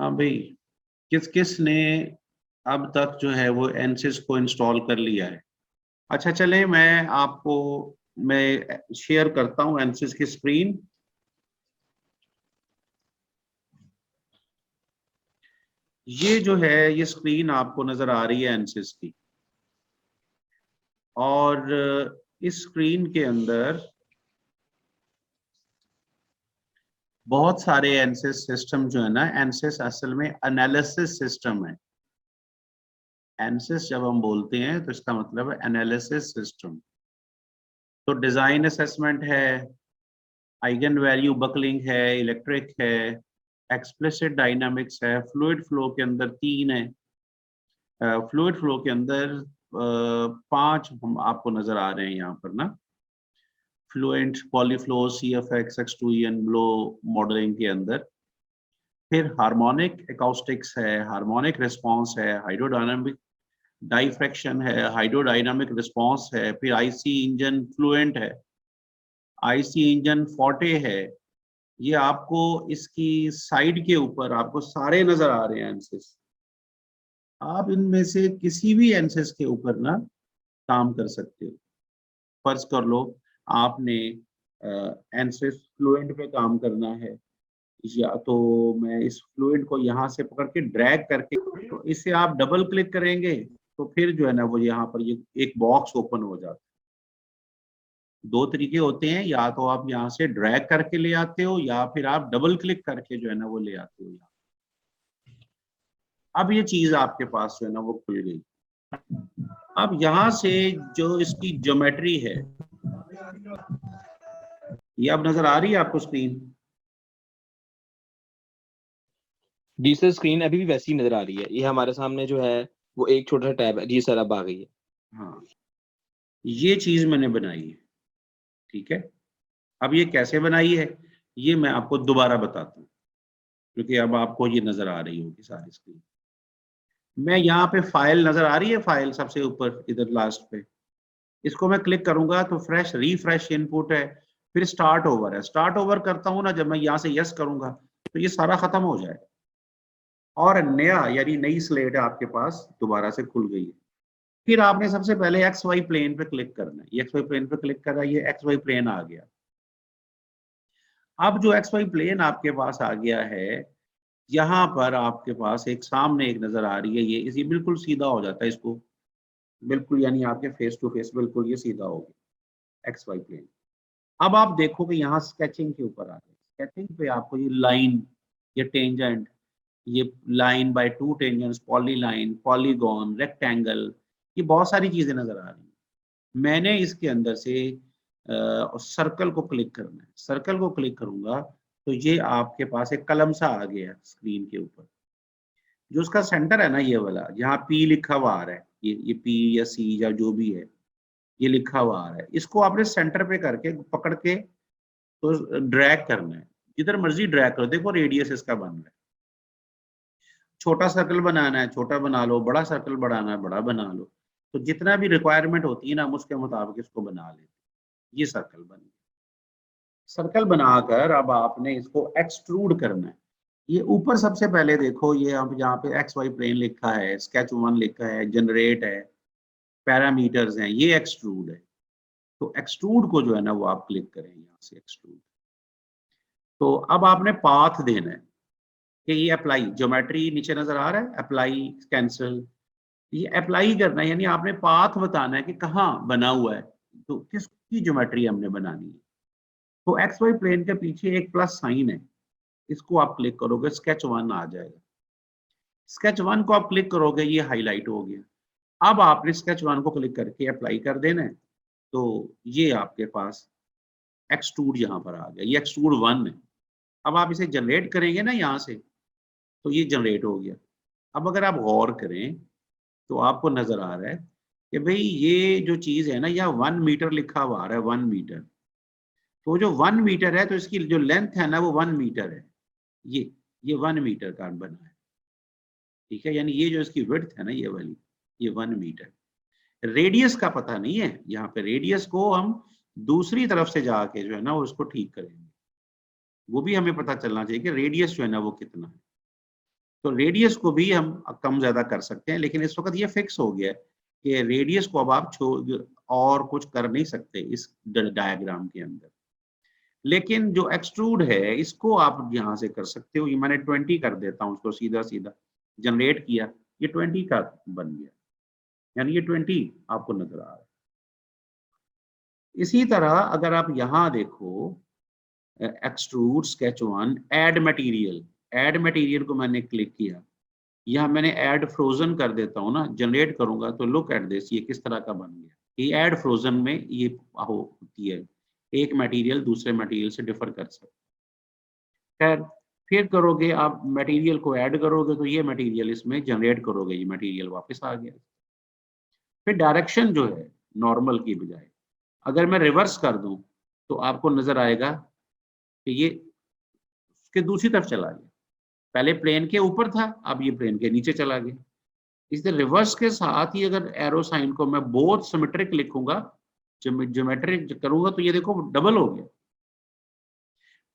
हाँ भाई, किस किस ने अब तक जो है वो एनसिस को इंस्टॉल कर लिया है। अच्छा चले, मैं शेयर करता हूँ एनसिस की स्क्रीन। ये जो है ये स्क्रीन आपको नजर आ रही है एनसिस की, और इस स्क्रीन के अंदर बहुत सारे एनसिस सिस्टम जो है ना, एनसिस असल में एनालिसिस सिस्टम है। एनसिस जब हम बोलते हैं तो इसका मतलब है एनालिसिस सिस्टम। तो डिजाइन असेसमेंट है, आइगन वैल्यू बकलिंग है, इलेक्ट्रिक है, एक्सप्लिसिट डायनामिक्स है, फ्लूइड फ्लो के अंदर 3 है। फ्लूइड फ्लो के अंदर 5 हम आपको नजर आ रहे हैं यहाँ पर ना। Fluent, Polyflow, CFX, X2EN blow modelling के अंदर। फिर हार्मोनिक एकॉस्टिक्स है, हार्मोनिक रिस्पॉन्स है, हाइड्रोडायनामिक डाइफ्रैक्शन है, हाइड्रोडायनामिक रिस्पॉन्स है, फिर आईसी इंजन फ्लुएंट है, आईसी इंजन फोर्टे है। ये आपको इसकी साइड के ऊपर आपको सारे नजर आ रहे हैं एनसिस। आप इनमें से किसी भी एनसिस के ऊपर ना काम कर सकते हो। फर्ज कर लो आपने एनसिस फ्लुएंट पे काम करना है, या तो मैं इस फ्लूइड को यहाँ से पकड़ के ड्रैग करके, तो इसे आप डबल क्लिक करेंगे तो फिर जो है ना वो यहाँ पर ये एक बॉक्स ओपन हो जाता है। 2 तरीके होते हैं, या तो आप यहाँ से ड्रैग करके ले आते हो या फिर आप डबल क्लिक करके जो है ना वो ले आते हो यहाँ। अब ये चीज आपके पास जो है ना वो खुल गई। अब यहाँ से जो इसकी ज्योमेट्री है, ये अब नजर आ रही है आपको स्क्रीन? जी सर, स्क्रीन अभी भी वैसी नजर आ रही है। ये हमारे सामने जो है वो एक छोटा सा टैब है। जी सर, अब आ गई है। हाँ, ये चीज मैंने बनाई है, ठीक है। अब ये कैसे बनाई है ये मैं आपको दोबारा बताता हूँ, क्योंकि अब आपको ये नजर आ रही होगी सारी स्क्रीन। मैं यहाँ पे फाइल नजर आ रही है, फाइल सबसे ऊपर इधर लास्ट पे, इसको मैं क्लिक करूंगा तो फ्रेश रिफ्रेश इनपुट है, फिर स्टार्ट ओवर है। स्टार्ट ओवर करता हूँ ना, जब मैं यहाँ से यस करूंगा तो ये सारा खत्म हो जाएगा और नया यानी नई स्लेट आपके पास दोबारा से खुल गई है। फिर आपने सबसे पहले एक्स वाई प्लेन पे क्लिक करना है। ये एक्स वाई प्लेन पे क्लिक करा, ये एक्स वाई प्लेन आ गया। अब जो एक्स वाई प्लेन आपके पास आ गया है, यहाँ पर आपके पास एक सामने एक नजर आ रही है, ये इसी बिल्कुल सीधा हो जाता है इसको, बिल्कुल यानी आपके फेस टू फेस बिल्कुल ये सीधा हो गया एक्स वाई प्लेन। अब आप देखो कि यहाँ स्केचिंग के ऊपर आ गए। स्केचिंग पे आपको ये लाइन, ये टेंजेंट, ये line by 2 tangents, poly line, polygon, rectangle, ये बहुत सारी चीजें नजर आ रही हैं। मैंने इसके अंदर से सर्कल को क्लिक करना है। सर्कल को क्लिक करूंगा तो ये आपके पास एक कलम सा आ गया स्क्रीन के ऊपर। जो उसका सेंटर है ना, ये वाला जहाँ पी लिखा हुआ आ रहा है, ये पी या सी या जो भी है, ये लिखा हुआ आ रहा है, इसको आपने सेंटर पे करके पकड़ के तो ड्रैग करना है। जिधर मर्जी ड्रैग करो, देखो रेडियस इसका बन रहा है। छोटा सर्कल बनाना है छोटा बना लो, बड़ा सर्कल बनाना है बड़ा बना लो। तो जितना भी रिक्वायरमेंट होती है ना, हम उसके मुताबिक इसको बना लेते हैं। ये सर्कल बन गया। सर्कल बनाकर अब आपने इसको एक्सट्रूड करना है। ये ऊपर सबसे पहले देखो, ये अब यहाँ पे एक्स वाई प्लेन लिखा है, स्केच 1 लिखा है, जनरेट है, पैरामीटर्स हैं, ये एक्सट्रूड है। तो एक्सट्रूड को जो है ना वो आप क्लिक करें यहाँ से एक्सट्रूड। तो अब आपने पाथ देना है कि ये अप्लाई, ज्योमेट्री नीचे नजर आ रहा है, अप्लाई कैंसिल, ये अप्लाई करना है, यानी आपने पाथ बताना है कि कहाँ बना हुआ है, तो किसकी ज्योमेट्री हमने बनानी है। तो एक्स वाई प्लेन के पीछे एक प्लस साइन है, इसको आप क्लिक करोगे स्केच 1 आ जाएगा। स्केच 1 को आप क्लिक करोगे, ये हाईलाइट हो गया। अब आपने स्केच 1 को क्लिक करके अप्लाई कर देना है, तो ये आपके पास एक्सट्रूड यहाँ पर आ गया, ये एक्सट्रूड 1 है। अब आप इसे जनरेट करेंगे ना यहाँ से, तो ये जनरेट हो गया। अब अगर आप गौर करें तो आपको नजर आ रहा है कि भाई ये जो चीज है ना, यहाँ 1 मीटर लिखा हुआ आ रहा है, 1 मीटर। तो जो 1 मीटर है तो इसकी जो लेंथ है ना वो 1 मीटर है। ये 1 मीटर का बना है, ठीक है। यानी ये जो इसकी विड्थ है ना ये वाली, ये 1 मीटर। रेडियस का पता नहीं है यहाँ पे, रेडियस को हम दूसरी तरफ से जाके जो है ना वो उसको ठीक करेंगे। वो भी हमें पता चलना चाहिए कि रेडियस जो है ना वो कितना है। तो रेडियस को भी हम कम ज्यादा कर सकते हैं, लेकिन इस वक्त ये फिक्स हो गया है कि रेडियस को अब आप और कुछ कर नहीं सकते इस डायग्राम के अंदर। लेकिन जो एक्सट्रूड है इसको आप यहाँ से कर सकते हो। ये मैंने 20 कर देता हूँ, उसको सीधा सीधा जनरेट किया, ये 20 का बन गया, यानी ये 20 आपको नजर आ रहा है। इसी तरह अगर आप यहाँ देखो extrude sketch 1 add material, add material को मैंने क्लिक किया, यहाँ मैंने ऐड फ्रोजन कर देता हूँ ना, जनरेट करूंगा तो लुक एट दिस, ये किस तरह का बन गया। ये ऐड फ्रोजन में ये होती है, एक मटेरियल दूसरे मटेरियल से डिफर कर सकता है। खैर फिर करोगे आप मटेरियल को ऐड करोगे तो ये मटेरियल इसमें जनरेट करोगे, ये मटेरियल वापस आ गया। फिर डायरेक्शन जो है नॉर्मल की बजाय अगर मैं रिवर्स कर दूं तो आपको नजर आएगा कि ये उसके दूसरी तरफ चला गया। पहले प्लेन के ऊपर था, अब ये प्लेन के नीचे चला गया। इसलिए रिवर्स के साथ ही अगर एरो साइन को मैं बोथ सिमेट्रिक लिखूंगा, ज्योमेट्रिक करूंगा तो ये देखो डबल हो गया।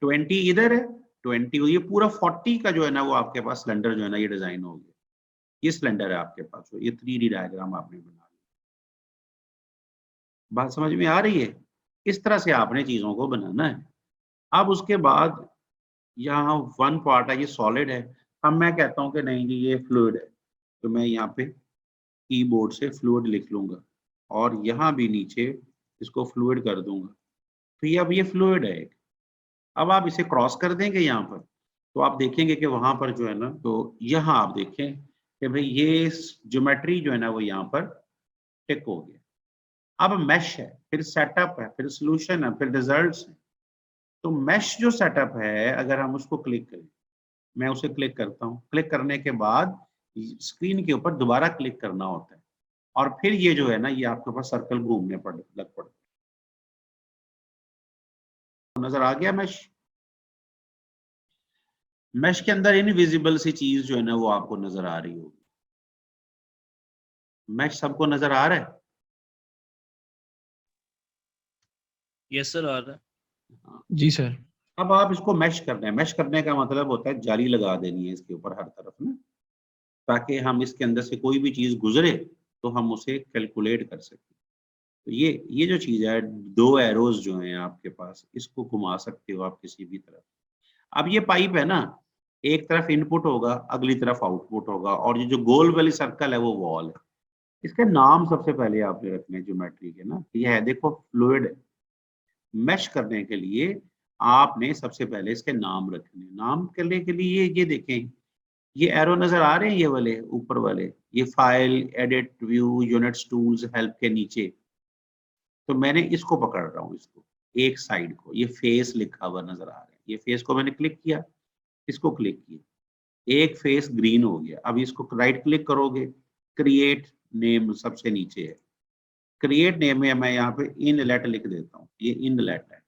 20 इधर है, 20 ये पूरा 40 का जो है ना वो आपके पास सिलेंडर जो है ना ये डिजाइन हो गया। ये सिलेंडर है आपके पास, ये 3D डायग्राम आपने बना लिया। बात समझ में आ रही है? इस तरह से आपने चीजों को बनाना है। अब उसके बाद यहाँ वन पार्ट है, ये सॉलिड है। अब मैं कहता हूँ कि नहीं जी ये फ्लूइड है, तो मैं यहाँ पे कीबोर्ड से फ्लूइड लिख लूंगा और यहाँ भी नीचे इसको फ्लूइड कर दूंगा। तो ये अब ये फ्लूइड है एक। अब आप इसे क्रॉस कर देंगे यहाँ पर तो आप देखेंगे कि वहां पर जो है ना, तो यहाँ आप देखें कि भाई ये ज्योमेट्री जो है ना वो यहाँ पर टिक हो गया। अब मैश है, फिर सेटअप है, फिर सोल्यूशन है, फिर रिजल्ट्स है। तो मैश जो सेटअप है अगर हम उसको क्लिक करें, मैं उसे क्लिक करता हूँ, क्लिक करने के बाद स्क्रीन के ऊपर दोबारा क्लिक करना होता है और फिर ये जो है ना ये आपके पास सर्कल घूमने लग पड़ते। नजर आ गया मैश? मैश के अंदर इनविजिबल सी चीज जो है ना वो आपको नजर आ रही होगी। मैश सबको नजर आ रहा है? यस सर, आ रहा है। हाँ। जी सर। अब आप इसको मैश करना है। मैश करने का मतलब होता है जाली लगा देनी है इसके ऊपर हर तरफ ना, ताकि हम इसके अंदर से कोई भी चीज गुजरे तो हम उसे कैलकुलेट कर सकें। तो ये जो चीज है, दो एरोज जो हैं आपके पास, इसको घुमा सकते हो आप किसी भी तरफ। अब ये पाइप है ना, एक तरफ इनपुट होगा, अगली तरफ आउटपुट होगा, और ये जो गोल वाली सर्कल है वो वॉल है। इसके नाम सबसे पहले आपने रखने हैं ज्योमेट्री के ना। ये है देखो फ्लूइड। मैश करने के लिए आपने सबसे पहले इसके नाम रखने। नाम करने के लिए ये देखें, ये एरो नजर आ रहे हैं, ये वाले ऊपर वाले, ये file, edit, view, units, tools, help के नीचे। तो मैंने इसको पकड़ रहा हूँ, इसको एक साइड को, ये फेस लिखा हुआ नजर आ रहा है। ये फेस को मैंने क्लिक किया, इसको क्लिक किया, एक फेस ग्रीन हो गया। अब इसको राइट क्लिक करोगे, क्रिएट नेम सबसे नीचे है। क्रिएट नेम में मैं यहाँ पे इनलेट लिख देता हूँ, ये इनलेट है।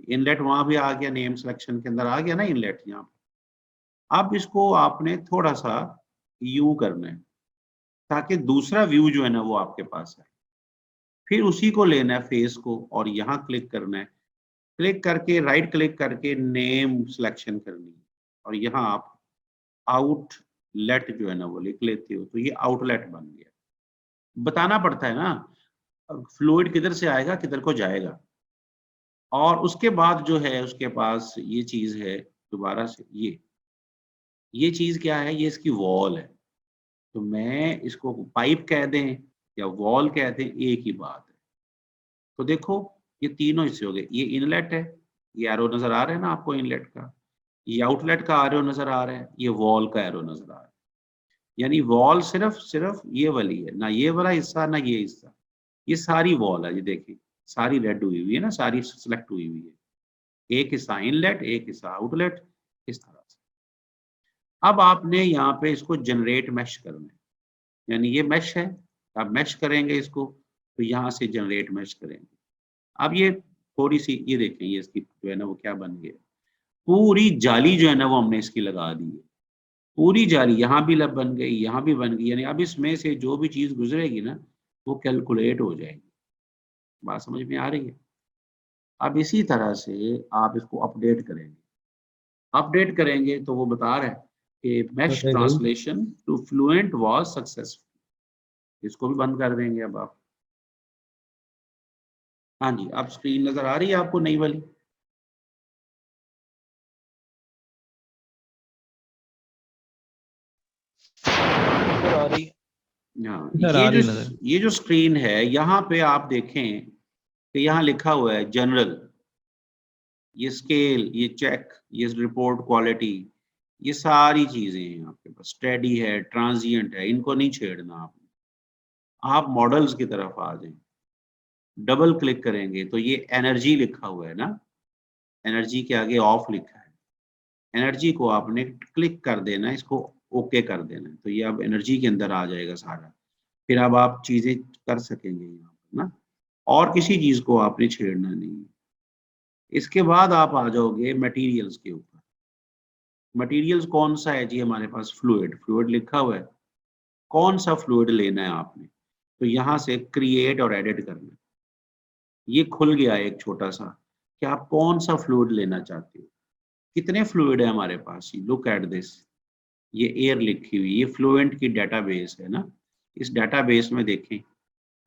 इनलेट वहां भी आ गया, नेम सिलेक्शन के अंदर आ गया ना इनलेट यहाँ पे। अब इसको आपने थोड़ा सा यूं करना है ताकि दूसरा व्यू जो है ना वो आपके पास है। फिर उसी को लेना है फेस को और यहाँ क्लिक करना है। क्लिक करके राइट क्लिक करके नेम सिलेक्शन करनी है और यहाँ आप आउटलेट जो है ना वो लिख लेते हो, तो ये आउटलेट बन गया। बताना पड़ता है ना फ्लूइड किधर से आएगा किधर को जाएगा। और उसके बाद जो है उसके पास ये चीज है दोबारा से, ये चीज क्या है, ये इसकी वॉल है। तो मैं इसको पाइप कह दें या वॉल कह दें, एक ही बात है। तो देखो ये तीनों हिस्से हो गए। ये इनलेट है, ये एरो नजर आ रहा है ना आपको इनलेट का, ये आउटलेट का एरो नजर आ रहा है, ये वॉल का एरो नजर आ रहा है। यानी वॉल सिर्फ ये वाली है ना, ये वाला हिस्सा ना ये हिस्सा, ये सारी वॉल है। ये देखिए सारी रेड हुई हुई है ना, सारी सिलेक्ट हुई हुई है। एक हिस्सा इनलेट, एक हिस्सा आउटलेट, इस तरह से। अब आपने यहाँ पे इसको जनरेट मैश करना है, यानी ये मैश है, आप मैश करेंगे इसको तो यहाँ से जनरेट मैश करेंगे। अब ये थोड़ी सी ये देखें, ये इसकी जो है ना वो क्या बन गया, पूरी जाली जो है ना वो हमने इसकी लगा दी है। पूरी जाली यहाँ भी बन गई, यहाँ भी बन गई, यानी अब इसमें से जो भी चीज गुजरेगी ना वो कैलकुलेट हो जाएगी। बात समझ में आ रही है? अब इसी तरह से आप इसको अपडेट करेंगे। अपडेट करेंगे तो वो बता रहा है a mesh translation to Fluent was successful. इसको भी बंद कर देंगे अब आप। हाँ जी, अब स्क्रीन नजर आ रही है आपको नई वाली? सर आ रही हाँ, सर, आ रही है नजर। ये जो स्क्रीन है यहाँ पे आप देखें कि यहाँ लिखा हुआ है जनरल, ये स्केल, ये चेक, ये रिपोर्ट क्वालिटी, ये सारी चीजें हैं आपके पास। स्टेडी है, ट्रांजिएंट है, इनको नहीं छेड़ना आपने। आप मॉडल्स की तरफ आ जाएं, डबल क्लिक करेंगे तो ये एनर्जी लिखा हुआ है ना, एनर्जी के आगे ऑफ लिखा है। एनर्जी को आपने क्लिक कर देना, इसको ओके कर देना है, तो ये अब एनर्जी के अंदर आ जाएगा सारा। फिर अब आप चीजें कर सकेंगे यहाँ पर ना, और किसी चीज को आपने छेड़ना नहीं है। इसके बाद आप आ जाओगे मटेरियल्स के ऊपर। मटेरियल्स कौन सा है जी हमारे पास? फ्लूइड, फ्लूइड लिखा हुआ है। कौन सा फ्लूइड लेना है आपने? तो यहाँ से क्रिएट और एडिट करना है। ये खुल गया एक छोटा सा कि आप कौन सा फ्लूइड लेना चाहते हो। कितने फ्लूइड है हमारे पास? लुक एट दिस, ये एयर लिखी हुई, ये फ्लुएंट की डेटाबेस है ना। इस डेटाबेस में देखें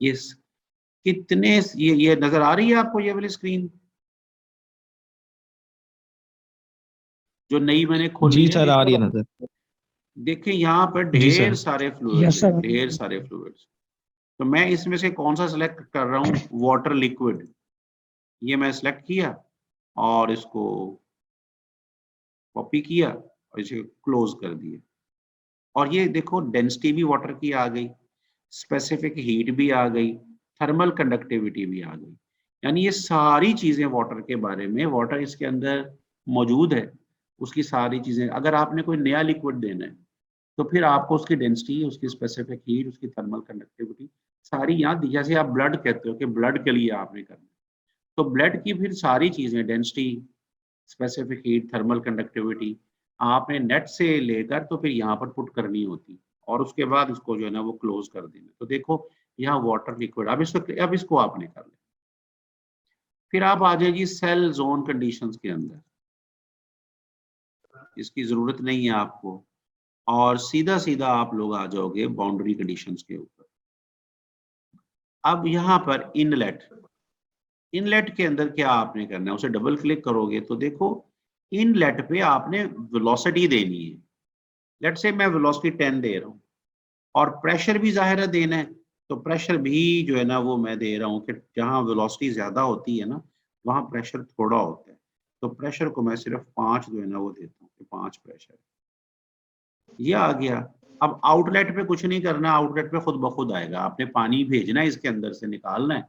ये कितने, ये नजर आ रही है आपको ये वाली स्क्रीन जो नई मैंने खोली जी है? सर, आ रही है नजर। देखें यहाँ पर जी ढेर सर। सारे फ्लूइड्स हैं, ढेर सारे फ्लूइड्स। तो मैं इसमें से कौन सा सिलेक्ट कर रहा हूँ? Water liquid. ये मैं सिलेक्ट किया और इसको कॉपी किया और इसे क्लोज कर दिया। और ये देखो डेंसिटी भी वाटर की आ गई, स्पेसिफिक हीट भी आ गई, थर्मल कंडक्टिविटी भी आ गई। यानी ये सारी चीजें वाटर के बारे में, वाटर इसके अंदर मौजूद है, उसकी सारी चीजें। अगर आपने कोई नया लिक्विड देना है तो फिर आपको उसकी डेंसिटी, उसकी स्पेसिफिक हीट, उसकी थर्मल कंडक्टिविटी सारी यहाँ दी। जैसे आप ब्लड कहते हो कि ब्लड के लिए आपने करना, तो ब्लड की फिर सारी चीजें, density, specific heat, thermal conductivity आपने नेट से लेकर तो फिर यहाँ पर पुट करनी होती, और उसके बाद इसको जो है ना वो क्लोज कर देना। तो देखो यहाँ वाटर लिक्विड, अब इसको आपने कर लिया। फिर आप आ जाए जी सेल जोन कंडीशंस के अंदर, इसकी जरूरत नहीं है आपको, और सीधा सीधा आप लोग आ जाओगे बाउंड्री कंडीशंस के ऊपर। अब यहाँ पर इनलेट, इनलेट के अंदर क्या आपने करना है? उसे डबल क्लिक करोगे तो देखो इनलेट पे आपने वेलोसिटी देनी है। लेट से मैं वेलोसिटी 10 दे रहा हूँ, और प्रेशर भी जाहिर है देना है, तो प्रेशर भी जो है ना वो मैं दे रहा हूँ कि जहाँ वेलोसिटी ज्यादा होती है ना वहाँ प्रेशर थोड़ा होता है, तो प्रेशर को मैं सिर्फ 5 जो है ना वो देता हूँ कि 5 प्रेशर। ये आ गया। अब आउटलेट पे कुछ नहीं करना, आउटलेट पे खुद ब खुद आएगा। आपने पानी भेजना है इसके अंदर से, निकालना है,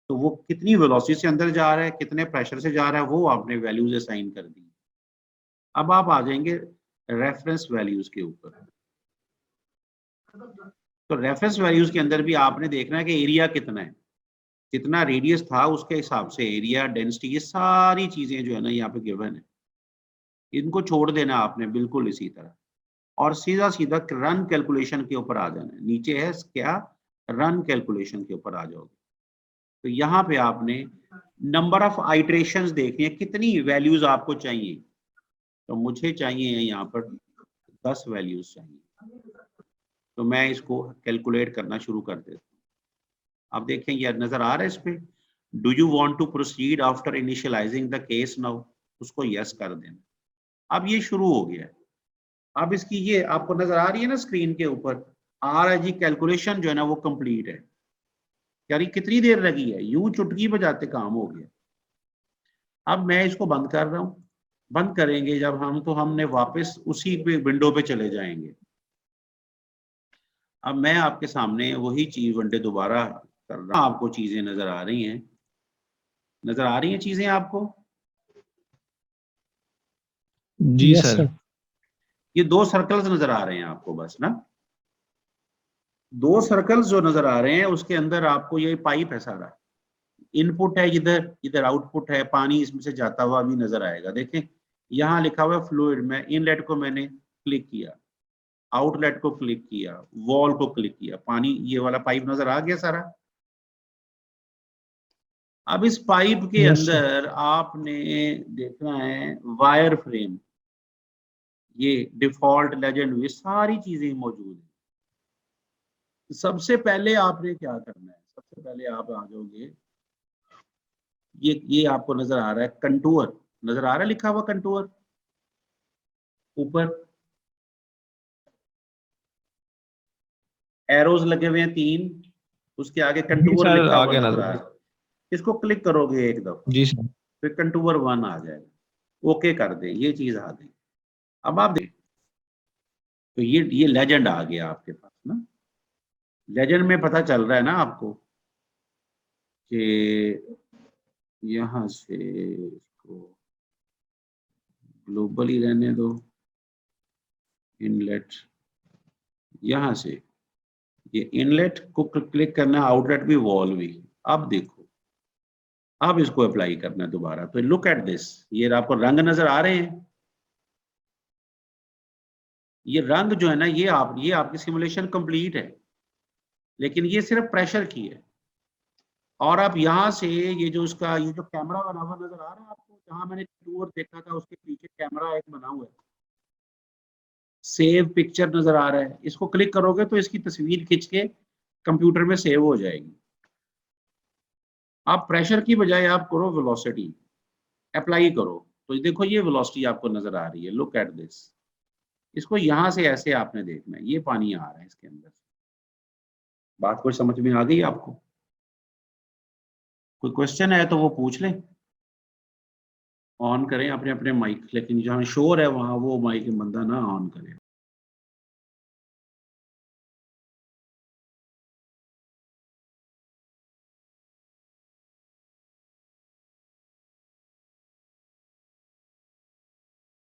तो वो कितनी वेलोसिटी से अंदर जा रहा है, कितने प्रेशर से जा रहा है, वो आपने वैल्यूज असाइन कर दी। अब आप आ जाएंगे रेफरेंस वैल्यूज के ऊपर। तो रेफरेंस वैल्यूज के अंदर भी आपने देखना है कि एरिया कितना है, कितना रेडियस था उसके हिसाब से एरिया, डेंसिटी, ये सारी चीजें जो है ना यहाँ पे गिवन है। इनको छोड़ देना आपने बिल्कुल इसी तरह, और सीधा सीधा रन कैलकुलेशन के ऊपर आ जाना है। नीचे है क्या? रन कैलकुलेशन के ऊपर आ जाओगे। तो यहाँ पे आपने नंबर ऑफ आइट्रेशंस देखनी है, कितनी वैल्यूज आपको चाहिए। तो मुझे चाहिए यहाँ पर 10 वैल्यूज चाहिए, तो मैं इसको कैलकुलेट करना शुरू कर देता हूँ। अब देखें ये नजर आ रहा है इस पे, do you want to proceed after initializing the case now, उसको यस कर देना। अब ये शुरू हो गया है। अब इसकी ये आपको नजर आ रही है ना स्क्रीन के ऊपर, आ रहा है जी कैलकुलेशन जो है ना वो कंप्लीट है। यानी कितनी देर लगी है, यूं चुटकी बजाते काम हो गया। अब मैं इसको बंद कर रहा हूँ। बंद करेंगे जब हम, तो हमने वापस उसी पे विंडो पे चले जाएंगे। अब मैं आपके सामने वही चीज वनडे दोबारा कर रहा हूँ। आपको चीजें नजर आ रही हैं? नजर आ रही हैं चीजें आपको? जी सर। ये 2 सर्कल्स नजर आ रहे हैं आपको बस ना, 2 सर्कल्स जो नजर आ रहे हैं उसके अंदर आपको ये पाइप है सारा, इनपुट है इधर, इधर आउटपुट है, पानी इसमें से जाता हुआ भी नजर आएगा। देखें यहाँ लिखा हुआ है फ्लूइड, में इनलेट को मैंने क्लिक किया, आउटलेट को क्लिक किया, वॉल को क्लिक किया, पानी ये वाला पाइप नजर आ गया सारा। अब इस पाइप के अंदर आपने देखना है वायर फ्रेम। ये डिफॉल्ट, लेजेंड, ये सारी चीजें मौजूद हैं। सबसे पहले आपने क्या करना है, सबसे पहले आप आ जाओगे, ये आपको नजर आ रहा है कंटूर, नजर आ रहा है लिखा हुआ कंटूर ऊपर, एरोज लगे हुए हैं 3, उसके आगे कंटूर सर, लिखा आ हुआ गया नजर नजर। आ रहा है। इसको क्लिक करोगे एक दफा, जी सर। फिर कंटूर 1 आ जाएगा, ओके कर दे, ये चीज आ गई। अब आप देख, तो ये लेजेंड आ गया आपके पास ना। लेजेंड में पता चल रहा है ना आपको कि यहां से इसको ग्लोबल ही रहने दो, इनलेट, यहां से ये इनलेट को क्लिक करना, आउटलेट भी, वॉल भी। अब देखो, अब इसको अप्लाई करना है दोबारा, तो लुक एट दिस, ये आपको रंग नजर आ रहे हैं। ये रंग जो है ना, ये आपकी सिमुलेशन कंप्लीट है, लेकिन ये सिर्फ प्रेशर की है। और आप यहाँ से ये जो कैमरा बना हुआ नजर आ रहा है आपको, जहां मैंने टूर देखा था उसके पीछे कैमरा एक बना हुआ है, सेव पिक्चर नजर आ रहा है, इसको क्लिक करोगे तो इसकी तस्वीर खींच के कंप्यूटर में सेव हो जाएगी। आप प्रेशर की बजाय आप करो वेलोसिटी, अप्लाई करो, तो देखो ये वेलोसिटी आपको नजर आ रही है, लुक एट दिस। इसको यहां से ऐसे आपने देखना है, ये पानी आ रहा है इसके अंदर। बात कोई समझ में आ गई आपको? कोई क्वेश्चन है तो वो पूछ लें। ऑन करें अपने अपने माइक, लेकिन जहाँ शोर है वहां वो माइक बंदा ना ऑन करे।